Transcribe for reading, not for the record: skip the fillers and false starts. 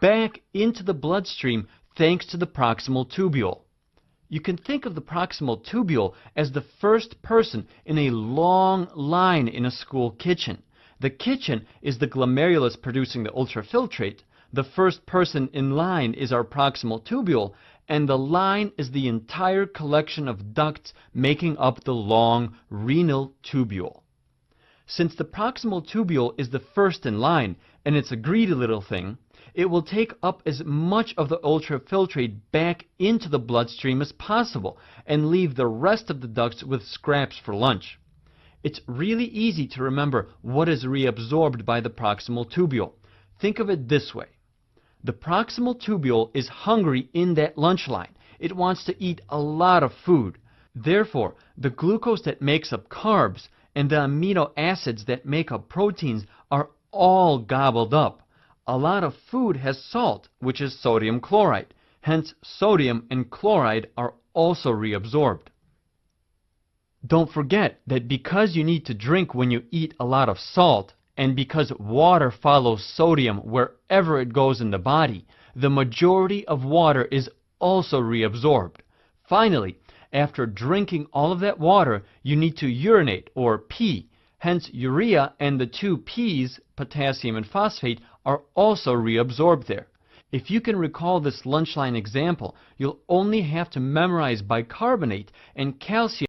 back into the bloodstream thanks to the proximal tubule. You can think of the proximal tubule as the first person in a long line in a school kitchen. The kitchen is the glomerulus producing the ultrafiltrate. The first person in line is our proximal tubule, and the line is the entire collection of ducts making up the long renal tubule. Since the proximal tubule is the first in line, and it's a greedy little thing, it will take up as much of the ultrafiltrate back into the bloodstream as possible and leave the rest of the ducts with scraps for lunch. It's really easy to remember what is reabsorbed by the proximal tubule. Think of it this way. The proximal tubule is hungry in that lunch line. It wants to eat a lot of food. Therefore, the glucose that makes up carbs and the amino acids that make up proteins are all gobbled up. A lot of food has salt, which is sodium chloride. Hence, sodium and chloride are also reabsorbed. Don't forget that because you need to drink when you eat a lot of salt, and because water follows sodium wherever it goes in the body, the majority of water is also reabsorbed. Finally, after drinking all of that water, you need to urinate or pee. Hence, urea and the two P's, potassium and phosphate, are also reabsorbed there. If you can recall this lunch line example, you'll only have to memorize bicarbonate and calcium